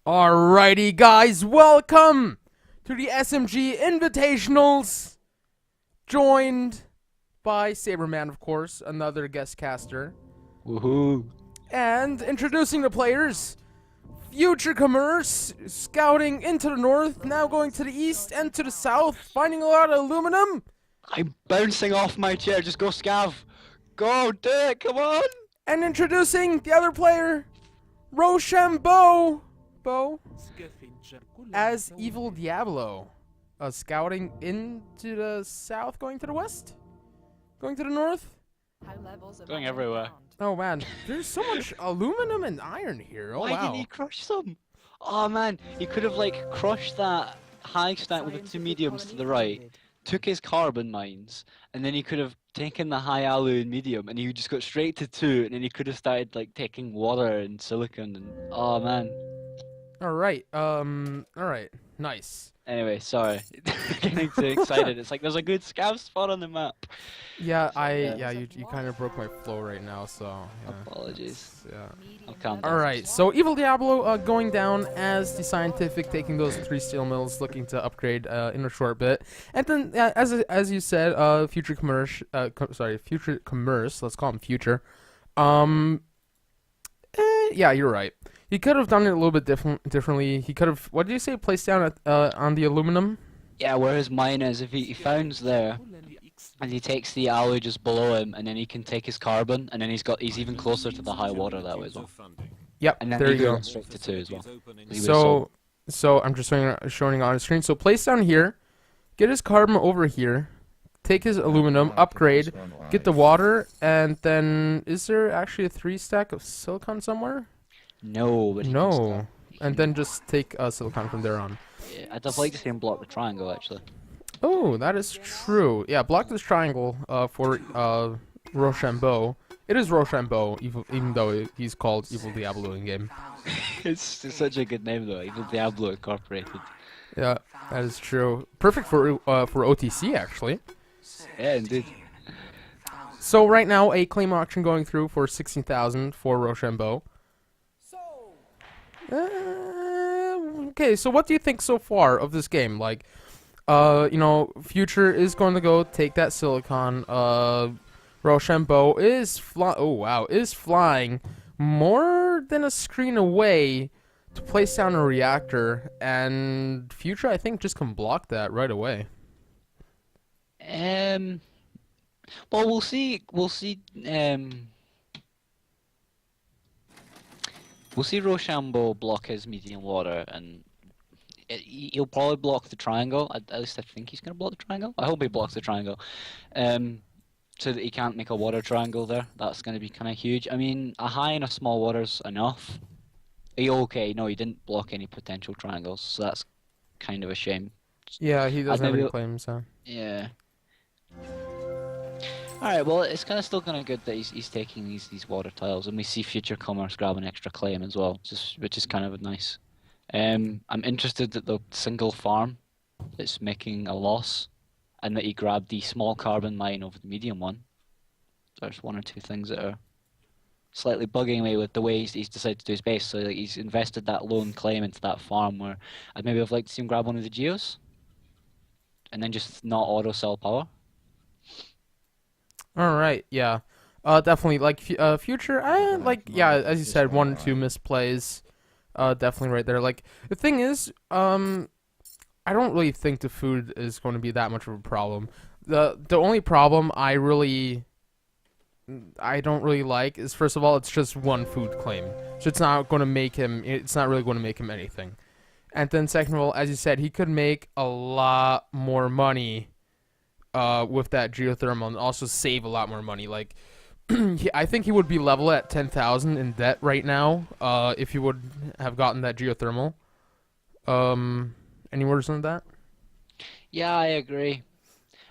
Alrighty, guys, welcome to the SMG invitationals. Joined by Saberman, of course, another guest caster. Woohoo! And introducing the players, futurecommerce, scouting into the north, now going to the east and to the south, finding a lot of aluminum. I'm bouncing off my chair. Just go, Scav. Go, do it. Come on. And introducing the other player, Roshambobo, as Evil Diablo, scouting into the south, going to the west, going to the north. Going everywhere. Oh man, there's so much aluminum and iron here. Oh Why wow. didn't he crush some? Oh man, he could have like crushed that high stack with the two mediums to the right, took his carbon mines, and then he could have taken the high alu and medium, and he just got straight to two, and then he could have started like taking water and silicon, and oh man. Alright, alright, nice. Anyway, sorry, getting too excited. It's like there's a good scav spot on the map. Yeah, you kind of broke my flow right now, so yeah. Apologies. Yeah. I'll calm down. Alright, so Evil Diablo going down as the scientific, taking those 3 steel mills, looking to upgrade in a short bit. And then, as you said, futurecommerce, let's call him Future. Yeah, you're right. He could have done it a little bit differently. He could have, what did you say, placed down on the aluminum? Yeah, where his mine is, if he founds there, and he takes the alley just below him, and then he can take his carbon, and then he's even closer to the high water that way as well. Yep, And then there he you go. goes straight to 2 as well. So I'm just showing on the screen. So place down here, get his carbon over here, take his aluminum, upgrade, get the water, and then is there actually a 3 stack of silicon somewhere? No, but No. And then just take silicon from there on. yeah, I'd have liked to see him block the triangle actually. Oh, that is true. Yeah, block this triangle for Rochambeau. It is Rochambeau, even though he's called Evil Diablo in game. It's such a good name though, Evil Diablo Incorporated. Yeah, that is true. Perfect for OTC actually. Yeah, indeed. So right now a claim auction going through for 16,000 for Rochambeau. Okay, so what do you think so far of this game? Like, you know, Future is going to go take that silicon. Rochambeau is flying more than a screen away to place down a reactor, and Future I think just can block that right away. Well, we'll see. We'll see Rochambeau block his medium water, and he'll probably block the triangle. At least I think he's gonna block the triangle. I hope he blocks the triangle, so that he can't make a water triangle there. That's gonna be kind of huge. I mean, a high and a small water's enough. Okay, no, he didn't block any potential triangles, so that's kind of a shame. Yeah, he doesn't have maybe- any claims, so. Yeah. Alright, well, it's still kind of good that he's taking these water tiles, and we see Future Commerce grab an extra claim as well, which is kind of nice. I'm interested that the single farm is making a loss, and that he grabbed the small carbon mine over the medium one. There's 1 or 2 things that are slightly bugging me with the way he's decided to do his base. So like, he's invested that lone claim into that farm where I'd maybe have liked to see him grab one of the geos, and then just not auto sell power. All right, yeah, definitely. Like Future, yeah, as you said, 1 or 2 misplays, definitely right there. Like the thing is, I don't really think the food is going to be that much of a problem. The only problem I don't really like is, first of all, it's just 1 food claim, so it's not going to make him. It's not really going to make him anything. And then second of all, as you said, he could make a lot more money with that geothermal, and also save a lot more money. Like, I think he would be level at 10,000 in debt right now if he would have gotten that geothermal. Any words on that? Yeah, I agree.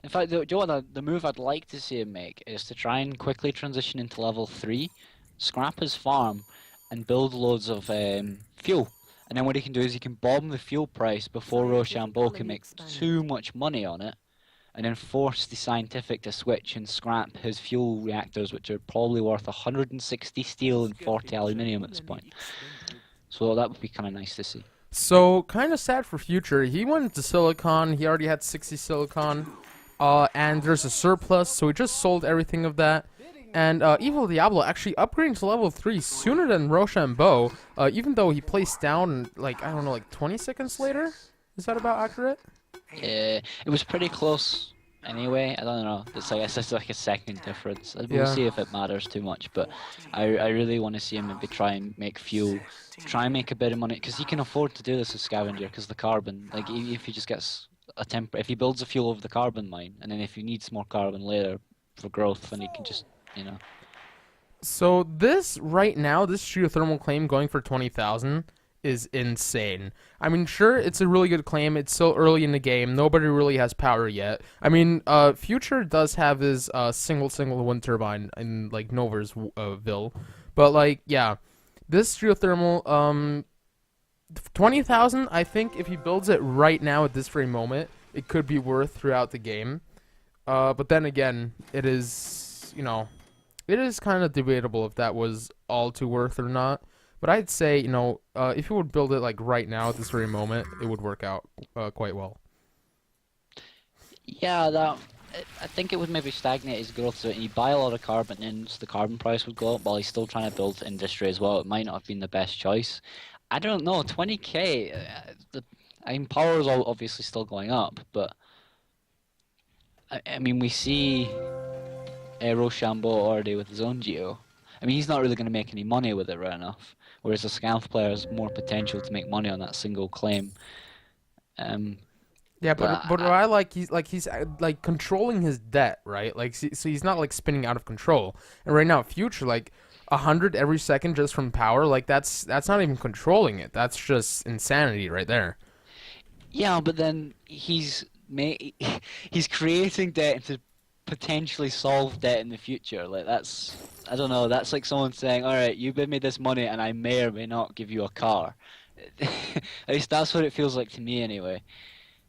In fact, do you know what the move I'd like to see him make is to try and quickly transition into level 3, scrap his farm, and build loads of fuel. And then what he can do is he can bomb the fuel price before Rochambeau can make too much money on it, and then force the scientific to switch and scrap his fuel reactors, which are probably worth 160 steel and 40 aluminium at this point. So that would be kind of nice to see. So kind of sad for Future. He went into Silicon. He already had 60 Silicon, and there's a surplus, so he just sold everything of that. And Evil Diablo actually upgrading to level 3 sooner than Rochambeau, even though he placed down like I don't know, like 20 seconds later. Is that about accurate? Yeah, it was pretty close anyway. I don't know. It's like a second difference. We'll Yeah. see if it matters too much. But I really want to see him maybe try and make fuel, try and make a bit of money because he can afford to do this with Scavenger because the carbon. Like if he just gets if he builds a fuel over the carbon mine, and then if he needs more carbon later for growth, then he can just you know. So this right now, this geothermal claim going for 20,000 is insane. I mean, sure, it's a really good claim. It's still early in the game. Nobody really has power yet. I mean, Future does have his single wind turbine in like Noversville, but like yeah, this geothermal 20,000. I think if he builds it right now at this very moment, it could be worth throughout the game. But then again, it is it is kind of debatable if that was all too worth or not. But I'd say, if you would build it like right now at this very moment, it would work out quite well. Yeah, I think it would maybe stagnate his growth. So you buy a lot of carbon, and the carbon price would go up while he's still trying to build industry as well. It might not have been the best choice. I don't know. 20k. I mean, power is obviously still going up, but I mean, we see Rochambeau already with his own geo. I mean, he's not really going to make any money with it right enough. Whereas the Scanth player has more potential to make money on that single claim. Um, Yeah, but but what I like, he's like controlling his debt, right? Like, so he's not like spinning out of control. And right now, Future like 100 every second just from power, like that's not even controlling it. That's just insanity right there. yeah, but then he's creating debt to potentially solve debt in the future. Like that's I don't know. That's like someone saying, "All right, you bid me this money, and I may or may not give you a car." At least that's what it feels like to me, anyway.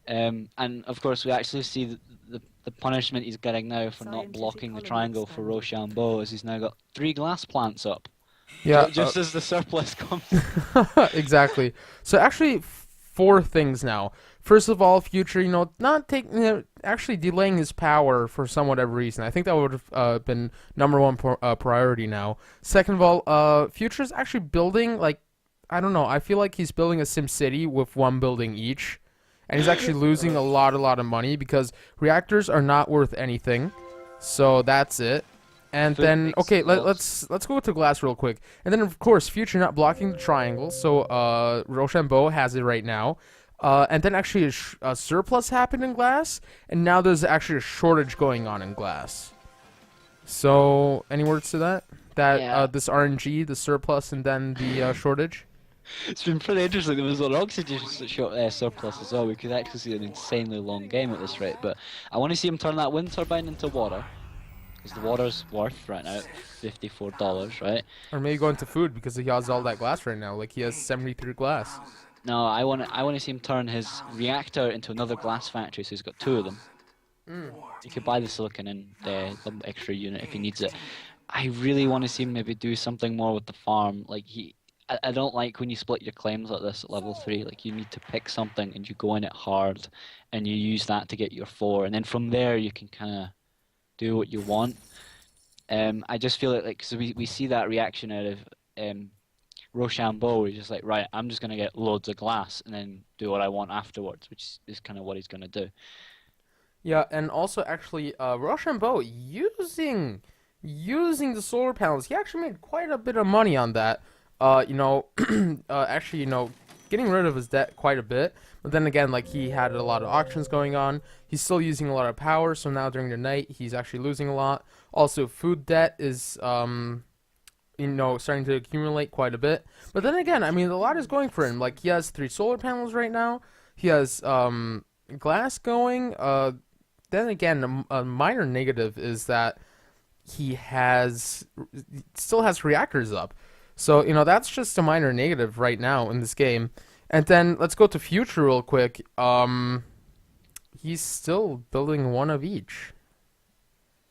And of course, we actually see the punishment he's getting now for not blocking the triangle for Rochambeau is he's now got 3 glass plants up. Yeah, Just as the surplus comes. exactly. So actually, four things now. First of all, Future, not taking, actually delaying his power for some whatever reason. I think that would have been number one priority now. Second of all, Future's actually building like, I don't know. I feel like he's building a Sim City with one building each, and he's actually losing a lot of money because reactors are not worth anything. So that's it. And Food then makes okay, lots. let's go to glass real quick. And then of course, Future not blocking the triangle, so Rochambeau has it right now. And then actually a surplus happened in glass, and now there's actually a shortage going on in glass. So any words to that? That Yeah. this RNG, the surplus, and then the shortage. It's been pretty interesting. There was an oxygen surplus as well. We could actually see an insanely long game at this rate. But I want to see him turn that wind turbine into water. Because the water's worth right now $54, right? Or maybe go into food because he has all that glass right now. Like he has 73 glass. No, I want to see him turn his reactor into another glass factory, so he's got 2 of them. He could buy the silicon and the extra unit if he needs it. I really want to see him maybe do something more with the farm. Like I don't like when you split your claims like this at level 3. Like you need to pick something and you go in it hard, and you use that to get your 4, and then from there you can kind of do what you want. I just feel like so we see that reaction out of Rochambeau. He's just like, right, I'm just gonna get loads of glass and then do what I want afterwards, which is kind of what he's gonna do. Yeah, and also actually, Rochambeau using the solar panels, he actually made quite a bit of money on that. Actually, getting rid of his debt quite a bit. But then again, like he had a lot of auctions going on. He's still using a lot of power, so now during the night he's actually losing a lot. Also, food debt is starting to accumulate quite a bit. But then again, I mean, a lot is going for him. Like he has 3 solar panels right now. He has glass going. Then again, a minor negative is that he still has reactors up. So, that's just a minor negative right now in this game. And then let's go to Future real quick. He's still building one of each.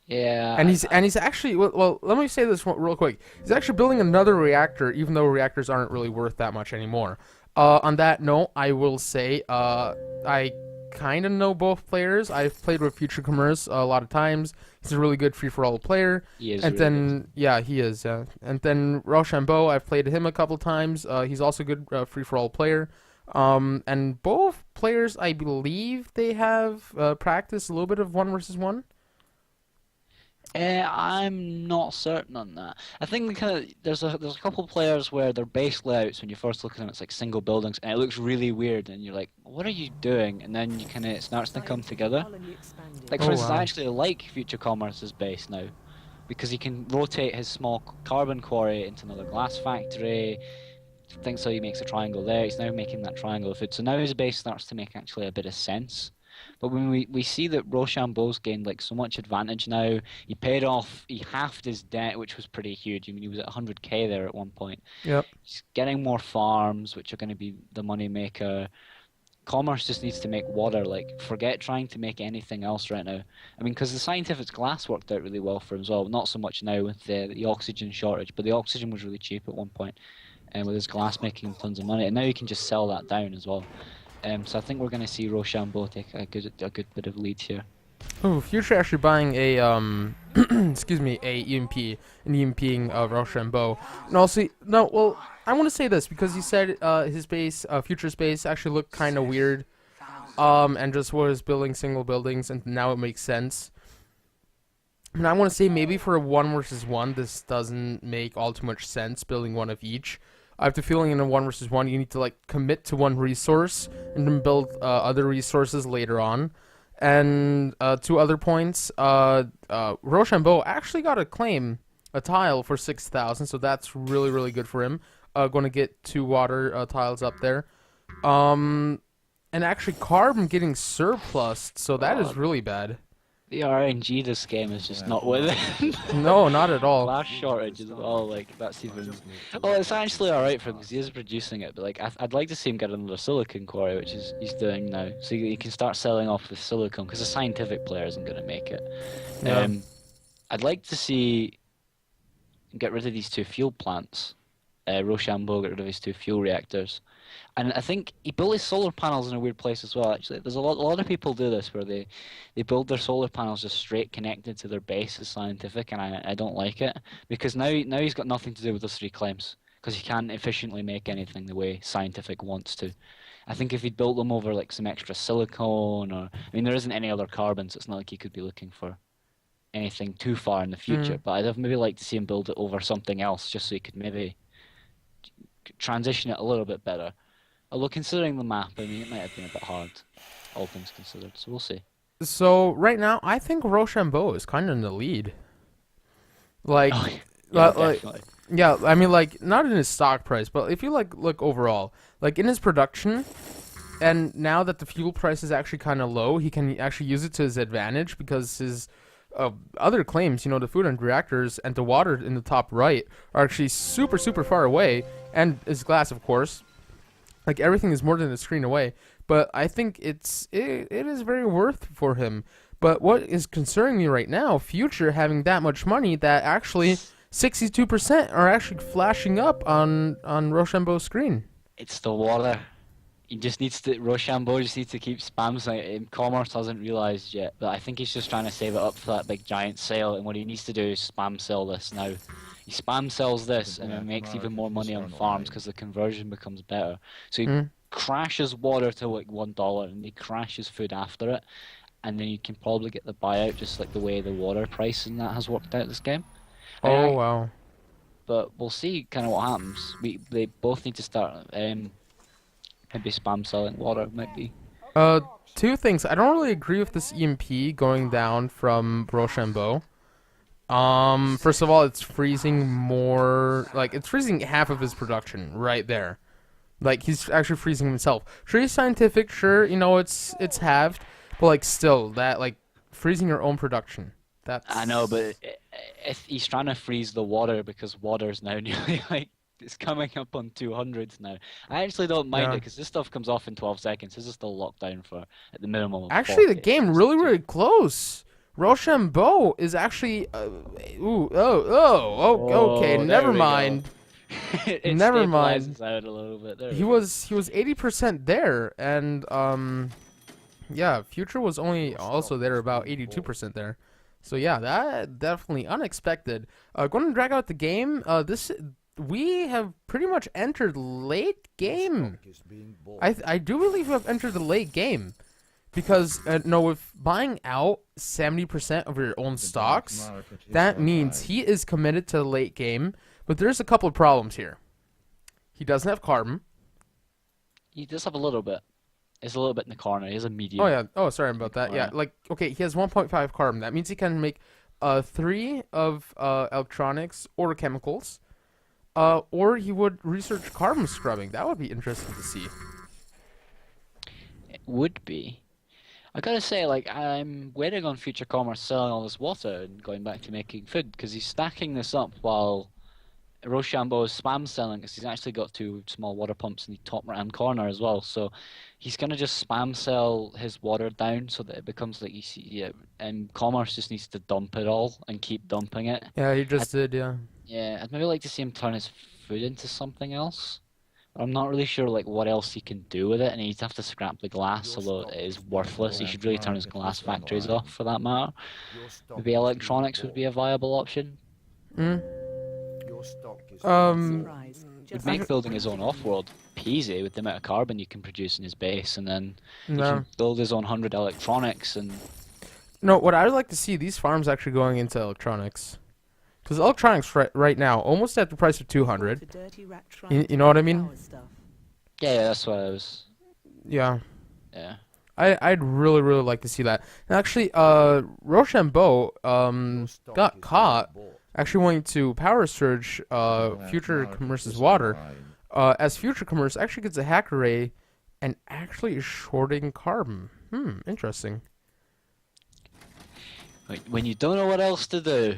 Yeah, And he's actually well. Let me say this real quick. He's actually building another reactor, even though reactors aren't really worth that much anymore. On that note, I will say I kind of know both players. I've played with futurecommerce a lot of times. He's a really good free for all player. he is And really good. then yeah, he is. Yeah. And then roshambobo, I've played him a couple times. He's also a good free for all player. And both players, I believe, they have practiced a little bit of one versus one. I'm not certain on that. I think kind of there's a couple of players where their base layouts when you first look at them it's like single buildings and it looks really weird and you're like, what are you doing? And then you kind of it starts to come together. Like for Oh instance, I wow. actually like Future Commerce's base now because he can rotate his small carbon quarry into another glass factory. Thinks so he makes a triangle there. He's now making that triangle of food. So now his base starts to make actually a bit of sense. But when we see that Rochambeau's gained like so much advantage now, he halved his debt, which was pretty huge. I mean, he was at 100k there at one point. Yep. He's getting more farms, which are going to be the money maker. Commerce just needs to make water. Like, forget trying to make anything else right now. I mean, because the scientific glass worked out really well for him as well. Not so much now with the oxygen shortage, but the oxygen was really cheap at one point, and with his glass making him tons of money. And now you can just sell that down as well. So I think we're going to see Rochambeau take a good bit of lead here. Oh, Future actually buying a excuse me, a EMP, an EMPing Rochambeau. And also, no, well, I want to say this because he said his base, Future's base, actually looked kind of weird, and just was building single buildings, and now it makes sense. And I want to say maybe for a one versus one, this doesn't make all too much sense building one of each. I have the feeling in a one versus one, you need to like commit to one resource and then build other resources later on. And two other points, Rochambeau actually got a claim, a tile for 6,000, so that's really really good for him. Going to get two water tiles up there. Um, and actually Carbon getting surplus, so that is Oh, really bad. the RNG this game is just not with it. No, not at all. Glass shortage as well, like that's even. Well, it's actually alright for him because he is producing it, but like I'd like to see him get another silicon quarry, which is he's doing now, so he can start selling off the silicon because a scientific player isn't going to make it. Yeah. I'd like to see get rid of these two fuel plants. Rochambeau get rid of his two fuel reactors. And I think he built his solar panels in a weird place as well. Actually, there's a lot of people do this where they build their solar panels just straight connected to their base as scientific, and I don't like it because now he's got nothing to do with those three claims because he can't efficiently make anything the way scientific wants to. I think if he'd built them over like some extra silicone or I mean there isn't any other carbon, so it's not like he could be looking for anything too far in the future. Mm. But I'd have maybe liked to see him build it over something else just so he could maybe transition it a little bit better. Although considering the map, I mean, it might have been a bit hard, all things considered. So we'll see. So right now, I think Rochambeau is kind of in the lead. Like, Oh, yeah, like, definitely. yeah. I mean, like, not in his stock price, but if you like look overall, like in his production, and now that the fuel price is actually kind of low, he can actually use it to his advantage because his other claims, the food and reactors and the water in the top right are actually super super far away, and his glass, of course. Like everything is more than a screen away, but I think it is very worth for him. But what is concerning me right now, Future having that much money that actually 62% are actually flashing up on Rochambeau's screen. It's the water. He just needs to. Rochambeau just needs to keep spam saying. Commerce hasn't realised yet, but I think he's just trying to save it up for that big giant sale. And what he needs to do is spam sell this now. He spam sells this and then makes even more money on farms because the conversion becomes better. So he Mm. crashes water to like $1 and he crashes food after it, and then you can probably get the buyout just like the way the water price and that has worked out this game. Oh I, wow. but we'll see kind of what happens. They both need to start maybe spam selling water might be. Uh, Two things. I don't really agree with this EMP going down from Rochambeau. First of all, it's freezing more. Like it's freezing half of his production right there. Like he's actually freezing himself. Sure, he's scientific. Sure, it's halved, but like still, that like freezing your own production. I know, That's but if he's trying to freeze the water because water's now nearly like it's coming up on 200s now. I actually don't mind it yeah. because this stuff comes off in 12 seconds. This is still locked down for at the minimum of Actually, the 40. game really really close. Rochambeau is actually. Okay. Oh, there Never we go. mind. It Never mind. stabilizes out a little bit. There He we go. was 80% there, and yeah, Future was only also there about 82% there. So yeah, that definitely unexpected. Going to drag out the game. This we have pretty much entered late game. I do believe we have entered the late game because no, with buying out 70% of your own stocks, that means he is committed to the late game. But there's a couple of problems here. He doesn't have carbon. He does have a little bit. It's a little bit in the corner. He has a Oh medium yeah. Oh, sorry in the about that. Yeah, corner. like okay, he has 1.5 carbon. That means he can make 3 of electronics or chemicals. Or he would research carbon scrubbing. That would be interesting to see. It would be. I gotta say, like, I'm waiting on Future Commerce selling all this water and going back to making food because he's stacking this up while Rochambeau is spam selling because he's actually got 2 small water pumps in the top right hand corner as well. So he's gonna just spam sell his water down so that it becomes like you see, yeah, and Commerce just needs to dump it all and keep dumping it. Yeah, he I'd, just did. Yeah. yeah, I'd maybe like to see him turn his food into something else. But I'm not really sure like what else he can do with it, and he'd have to scrap the glass, although it is worthless. He should really turn his glass factories off for that matter. Maybe electronics would be a viable option. Mm. Um. Surprise. Would Just make building his own off-world peasy with the amount of carbon you can produce in his base, and then he No. can build his own 100 electronics. And No. What I would like to see these farms actually going into electronics, because electronics right now almost at the price of 200. for dirty rat You know what I mean? flower stuff. yeah, that's what I was. Yeah. Yeah, I'd really like to see that. And actually, Rochambeau got caught actually wanting to power surge Future Commerce's water. As Future Commerce actually gets a hack array and actually is shorting carbon. Interesting. when you don't know what else to do,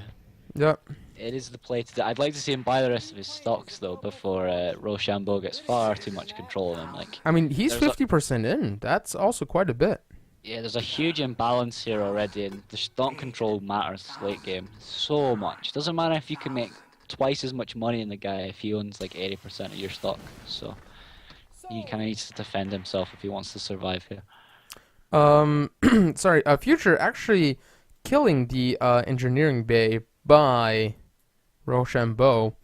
Yep. it is the play to do. I'd like to see him buy the rest of his stocks though before Rochambeau gets far too much control of him. Like, I mean, he's There's a- 50% in. That's also quite a bit. yeah, there's a huge imbalance here already, and the stock control matters late game so much. Doesn't matter if you can make twice as much money in the guy if he owns like 80% of your stock. So he kind of needs to defend himself if he wants to survive here. Sorry. Future actually killing the engineering bay by Rochambeau.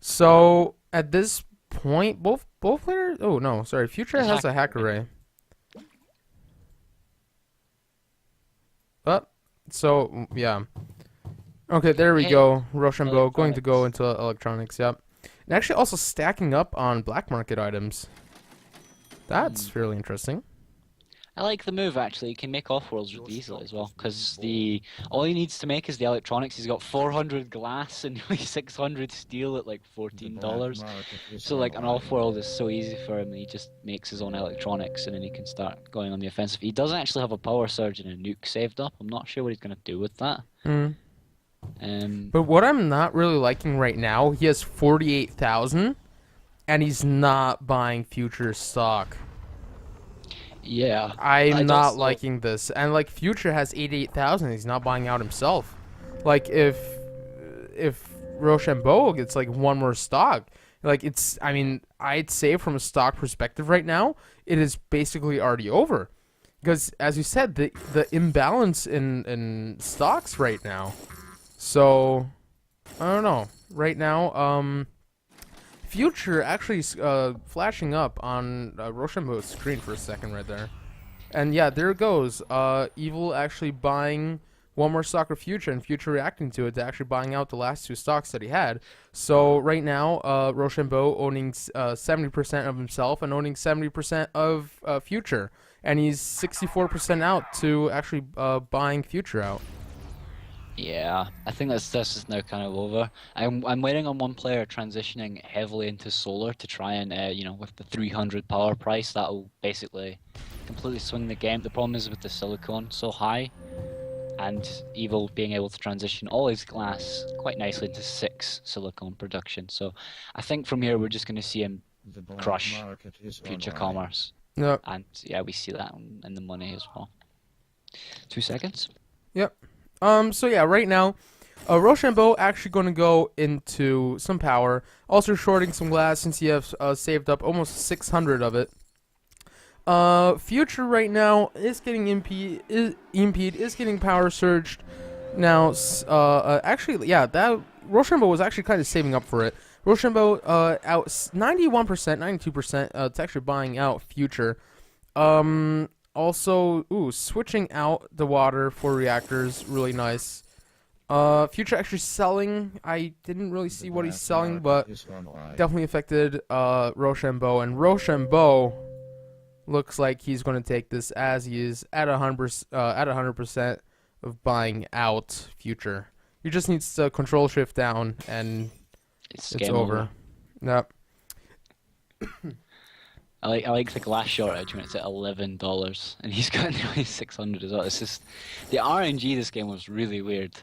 So at this point, both players. Oh no, sorry. Future There's has a hack hack array. So yeah. Okay, there we Hey, go. Rochambeau going to go electronics. into electronics. Yep. And actually also stacking up on black market items. That's fairly interesting. I like the move actually. He can make off-worlds really easily as well, because all he needs to make is the electronics. He's got 400 glass and nearly 600 steel at like $14. So like an off-world is so easy for him, and he just makes his own electronics, and then he can start going on the offensive. He doesn't actually have a power surge and a nuke saved up. I'm not sure what he's gonna do with that. Mm. Um, But what I'm not really liking right now, he has 48,000, and he's not buying future stock. yeah, I'm I'd not also- liking this. And like Future has 88,000, he's not buying out himself. Like if Rochambeau gets like one more stock, like it's I mean, I'd say from a stock perspective right now, it is basically already over. Because as you said, the imbalance in stocks right now. So I don't know. Right now, Future actually flashing up on Rochambeau's screen for a second right there. And yeah, there it goes. Evil actually buying one more stock of Future, and Future reacting to it to actually buying out the last 2 stocks that he had. So right now, Rochambeau owning 70% of himself and owning 70% of Future. And he's 64% out to actually buying Future out. Yeah, I think this is now kind of over. I'm waiting on one player transitioning heavily into solar to try and with the 300 power price that'll basically completely swing the game. The problem is with the silicon so high, and Evil being able to transition all his glass quite nicely into 6 silicon production. So I think from here we're just going to see him crush Future Commerce, Yep. and yeah, we see that in the money as well. 2 seconds. Yep. So yeah, right now, Rochambeau actually going to go into some power. Also shorting some glass since he has saved up almost 600 of it. Future right now is getting impede is getting power surged. Now, actually, yeah, that Rochambeau was actually kind of saving up for it. Rochambeau out 91%, 92%. It's actually buying out Future. Also, switching out the water for reactors, really nice. Future actually selling. I didn't really see what he's selling, but definitely affected Rochambeau, and Rochambeau looks like he's going to take this as he is at 100% of buying out Future. He just needs to control shift down, and It's it's game over. over. Yep. I like the glass shortage when it's at $11 and he's got nearly 600 as well. It's just the RNG this game was really weird.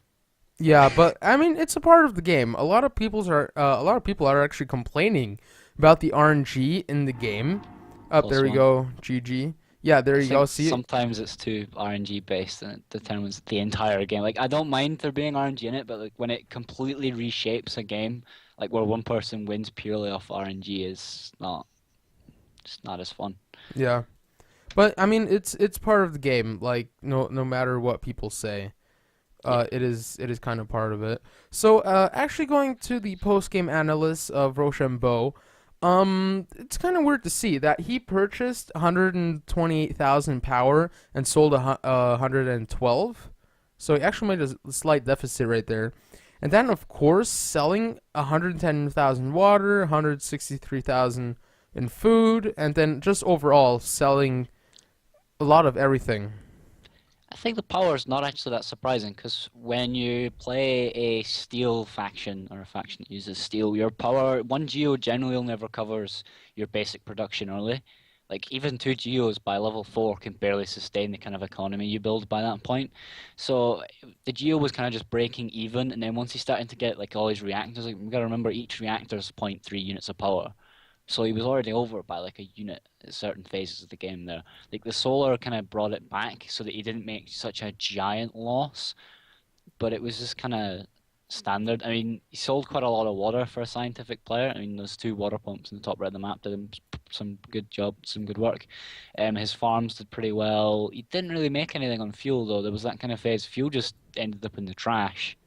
Yeah, but I mean, it's a part of the game. A lot of people are actually complaining about the RNG in the game. Up Plus there we one. go, GG. Yeah, there I you go. think See it? sometimes it's too RNG based and it determines the entire game. Like I don't mind there being RNG in it, but like when it completely reshapes a game, like where one person wins purely off RNG is not it's not as fun. Yeah, but I mean, it's part of the game. Like no matter what people say. Yeah. It is kind of part of it. So actually going to the post game analysis of Rochambeau, it's kind of weird to see that he purchased 128,000 power and sold 112. So he actually made a slight deficit right there. And then of course selling 110,000 water, 163,000 in food, and then just overall selling a lot of everything. I think the power is not actually that surprising because when you play a steel faction or a faction that uses steel, your power, one geo generally only ever covers your basic production early. Like even two geos by level 4 can barely sustain the kind of economy you build by that point. So the geo was kind of just breaking even, and then once he's starting to get like all these reactors, like we gotta remember each reactor is zero point 0.3 units of power. So he was already over by like a unit at certain phases of the game there. Like the solar kind of brought it back so that he didn't make such a giant loss, but it was just kind of standard. I mean, he sold quite a lot of water for a scientific player. I mean, those two water pumps in the top right of the map did him some good job, some good work. His farms did pretty well. He didn't really make anything on fuel though. There was that kind of phase. Fuel just ended up in the trash.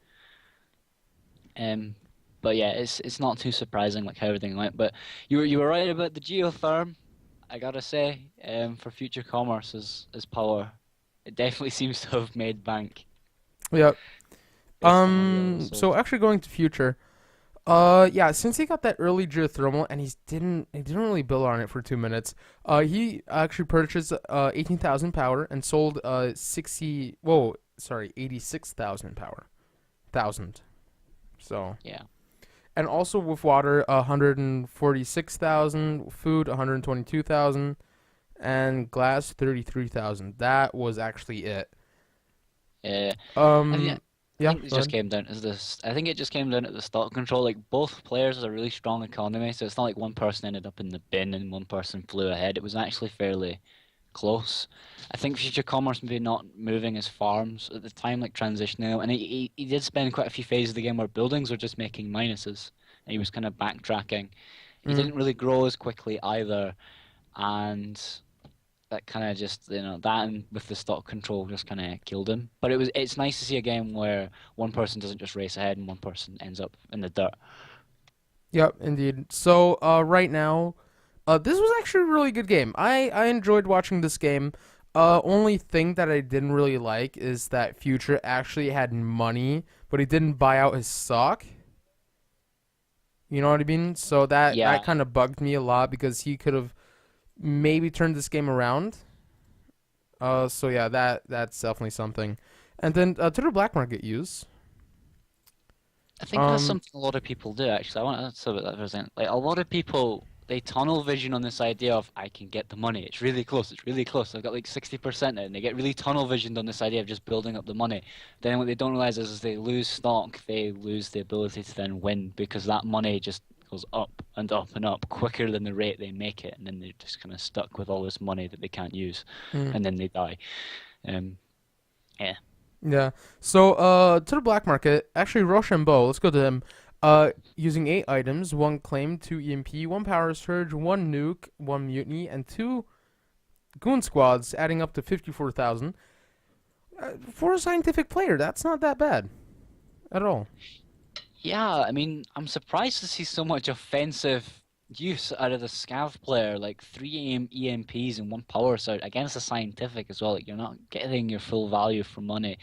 Um, but yeah, it's not too surprising like how everything went. But you were right about the geotherm. I gotta say, for future commerce as power, it definitely seems to have made bank Yep. based on what he always So sold. actually going to future. Yeah, since he got that early geothermal and he didn't really build on it for 2 minutes. He actually purchased 18,000 power and sold 86,000 power, thousand. So Yeah, and also with water 146,000, food 122,000, and glass 33,000. That was actually it. yeah. I think Um, I yeah, think it go just ahead. came down to this. I think it just came down to the stock control. Like both players had a really strong economy, so it's not like one person ended up in the bin and one person flew ahead. It was actually fairly close. I think Future Commerce maybe not moving his farms at the time, like transitioning, and he did spend quite a few phases of the game where buildings were just making minuses, and he was kind of backtracking. He Mm, didn't really grow as quickly either, and that kind of just that and with the stock control just kind of killed him. But it's nice to see a game where one person doesn't just race ahead and one person ends up in the dirt. yep, indeed. So right now, this was actually a really good game. I enjoyed watching this game. Only thing that I didn't really like is that Future actually had money, but he didn't buy out his stock. You know what I mean? So that Yeah, kind of bugged me a lot because he could have maybe turned this game around. So yeah, that's definitely something. And then to the black market use. I think that's Um, something a lot of people do actually. I want to talk about that for a second. Like a lot of people, they tunnel vision on this idea of I can get the money. It's really close. It's really close. I've got like 60% in. They get really tunnel visioned on this idea of just building up the money. Then what they don't realize is they lose stock, they lose the ability to then win because that money just goes up and up and up quicker than the rate they make it, and then they're just kind of stuck with all this money that they can't use, mm, and then they die. Um, yeah. Yeah. So, to the black market, actually, Rochambeau, let's go to him. Using 8 items, 1 claim, 2 EMP, 1 power surge, 1 nuke, 1 mutiny, and 2 goon squads, adding up to 54,000. For a scientific player, that's not that bad at all. Yeah, I mean, I'm surprised to see so much offensive use out of the scav player, like 3 EMPs and 1 power surge against a scientific as well. Like you're not getting your full value for money.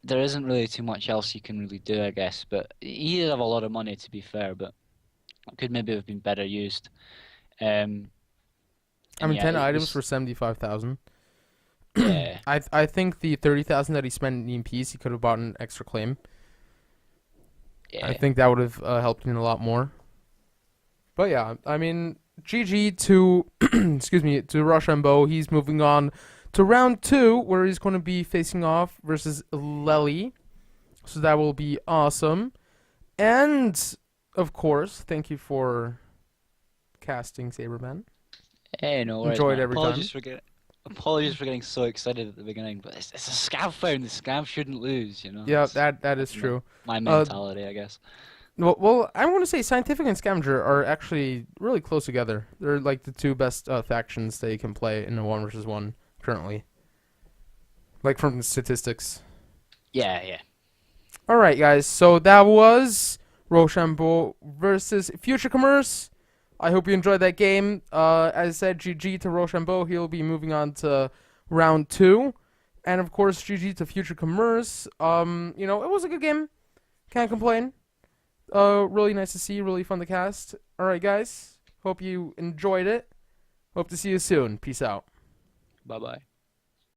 There isn't really too much else you can really do, I guess. But he did have a lot of money, to be fair, but it could maybe have been better used. Um, I and mean, yeah, 10 it items was for 75,000. yeah, I think the 30,000 that he spent in EMPs, he could have bought an extra claim. I yeah. think that would have helped him a lot more. But yeah, I mean, GG to excuse me to Rochambeau. He's moving on to round 2, where he's going to be facing off versus Lely. So that will be awesome. And of course, thank you for casting Saberman. Hey, no worries, Enjoyed man. every time. Apologies for getting so excited at the beginning, but it's a scav phone. The scav shouldn't lose, you know. Yeah, That's that is my, true. my Uh, mentality, I guess. well, I want to say Scientific and Scavenger are actually really close together. They're like the two best factions they can play in a 1 versus 1 currently. Like from the statistics. Yeah, yeah. All right, guys. So that was Rochambeau versus futurecommerce. I hope you enjoyed that game. As I said, GG to Rochambeau. He'll be moving on to round 2, and of course, GG to futurecommerce. It was a good game. Can't complain. Really nice to see. Really fun to cast. All right, guys. Hope you enjoyed it. Hope to see you soon. Peace out. Bye bye.